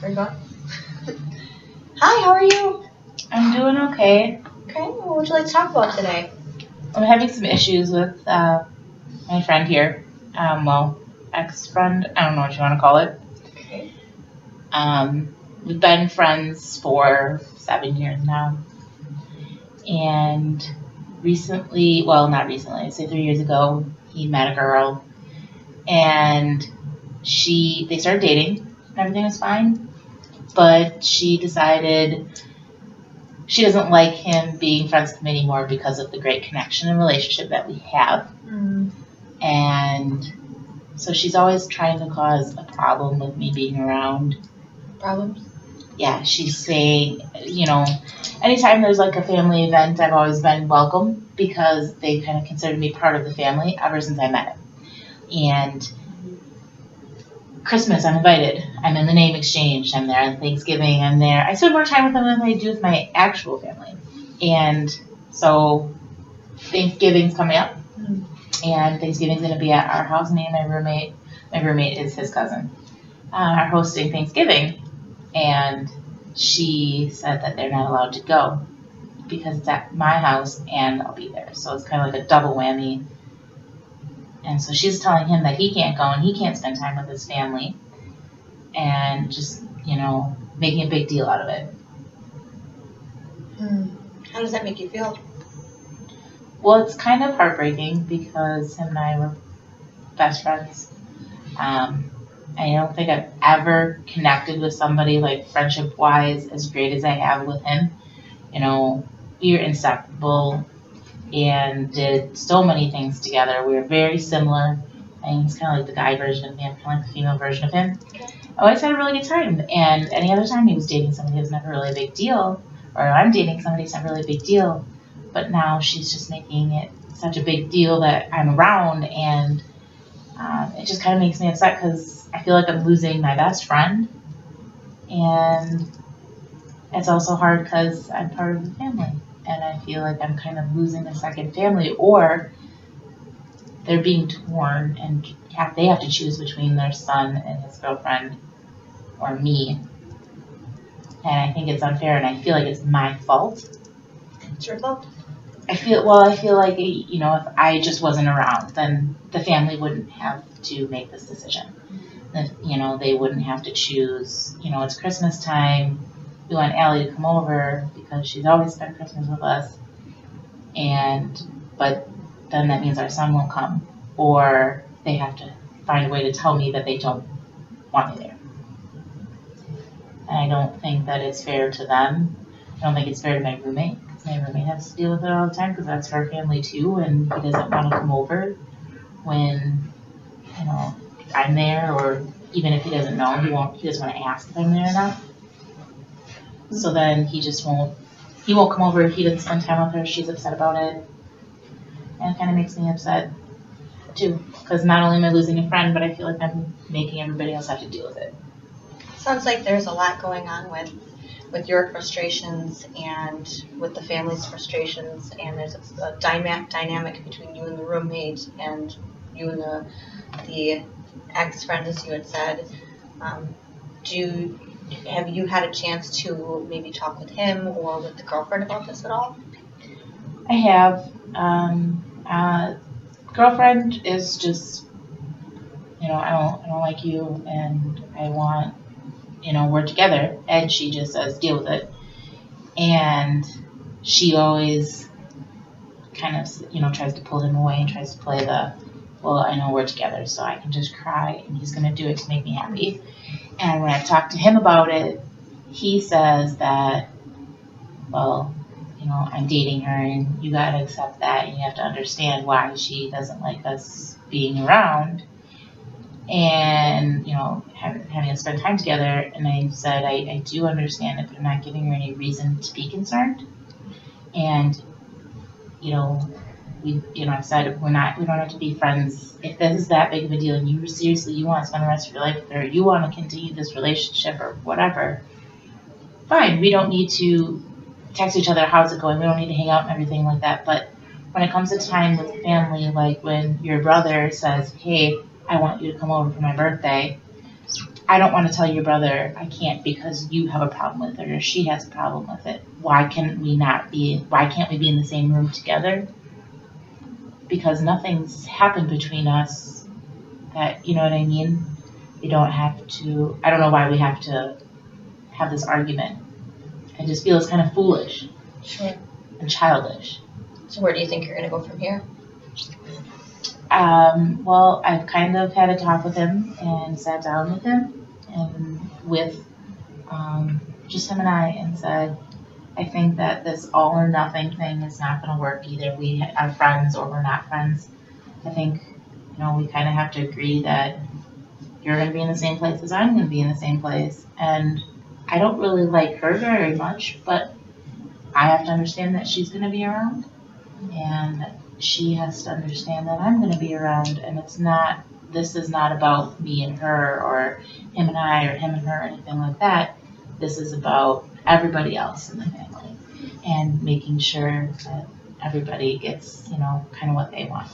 Where are you going? Hi, how are you? I'm doing okay. Okay, what would you like to talk about today? I'm having some issues with my friend here. Ex-friend. I don't know what you want to call it. Okay. We've been friends for 7 years now. And recently, well, not recently, I'd say 3 years ago, he met a girl. And they started dating. And everything was fine. But she decided she doesn't like him being friends with me anymore because of the great connection and relationship that we have. And so she's always trying to cause a problem with me being around. Problems? Yeah, she's saying, anytime there's like a family event, I've always been welcome because they kind of considered me part of the family ever since I met him. And Christmas, I'm invited. I'm in the name exchange. I'm there on Thanksgiving. I'm there. I spend more time with them than I do with my actual family. And so Thanksgiving's coming up. And Thanksgiving's going to be at our house. Me and my roommate is his cousin, are hosting Thanksgiving. And she said that they're not allowed to go because it's at my house and I'll be there. So it's kind of like a double whammy. And so she's telling him that he can't go and he can't spend time with his family and just, making a big deal out of it. How does that make you feel? Well, it's kind of heartbreaking because him and I were best friends. I don't think I've ever connected with somebody like friendship-wise as great as I have with him. We were inseparable and did so many things together. We were very similar. I mean, he's kind of like the guy version of me. I'm kind of like the female version of him. I always had a really good time. And any other time he was dating somebody, it was never really a big deal. Or I'm dating somebody, it's not really a big deal. But now she's just making it such a big deal that I'm around, and it just kind of makes me upset because I feel like I'm losing my best friend. And it's also hard because I'm part of the family. And I feel like I'm kind of losing a second family, or they're being torn and they have to choose between their son and his girlfriend or me. And I think it's unfair, and I feel like it's my fault. It's your fault. I feel like, if I just wasn't around, then the family wouldn't have to make this decision. That, they wouldn't have to choose, it's Christmas time. We want Allie to come over because she's always spent Christmas with us. But then that means our son won't come, or they have to find a way to tell me that they don't want me there. And I don't think that it's fair to them. I don't think it's fair to my roommate, because my roommate has to deal with it all the time because that's her family too, and he doesn't want to come over when, I'm there, or even if he doesn't know, he doesn't want to ask if I'm there or not. So then he won't come over if he doesn't spend time with her. She's upset about it. And it kind of makes me upset too, because not only am I losing a friend, but I feel like I'm making everybody else have to deal with it. Sounds like there's a lot going on with your frustrations and with the family's frustrations, and there's a dynamic between you and the roommate and you and the ex-friend, as you had said. Have you had a chance to maybe talk with him or with the girlfriend about this at all? I have. Girlfriend is just, I don't like you, and I want, we're together, and she just says deal with it. And she always kind of, tries to pull him away and tries to play well, I know we're together, so I can just cry, and he's going to do it to make me happy. And when I've talked to him about it, he says that, well, I'm dating her, and you got to accept that, and you have to understand why she doesn't like us being around and, having us spend time together. And I said, I do understand it, but I'm not giving her any reason to be concerned. And, I said, we don't have to be friends. If this is that big of a deal and you want to spend the rest of your life with her, you want to continue this relationship or whatever, fine. We don't need to text each other, how's it going? We don't need to hang out and everything like that. But when it comes to time with family, like when your brother says, hey, I want you to come over for my birthday, I don't want to tell your brother I can't because you have a problem with it or she has a problem with it. Why can't we be in the same room together? Because nothing's happened between us that, you know what I mean? You don't have to, I don't know why we have to have this argument. I just feel it's kind of foolish. Sure. And childish. So where do you think you're gonna go from here? Well, I've kind of had a talk with him and sat down with him and with just him and I and said, I think that this all or nothing thing is not going to work. Either we are friends or we're not friends. I think, we kind of have to agree that you're going to be in the same place as I'm going to be in the same place. And I don't really like her very much, but I have to understand that she's going to be around. And she has to understand that I'm going to be around. And this is not about me and her or him and I or him and her or anything like that. This is about everybody else in the family and making sure that everybody gets, kind of what they want.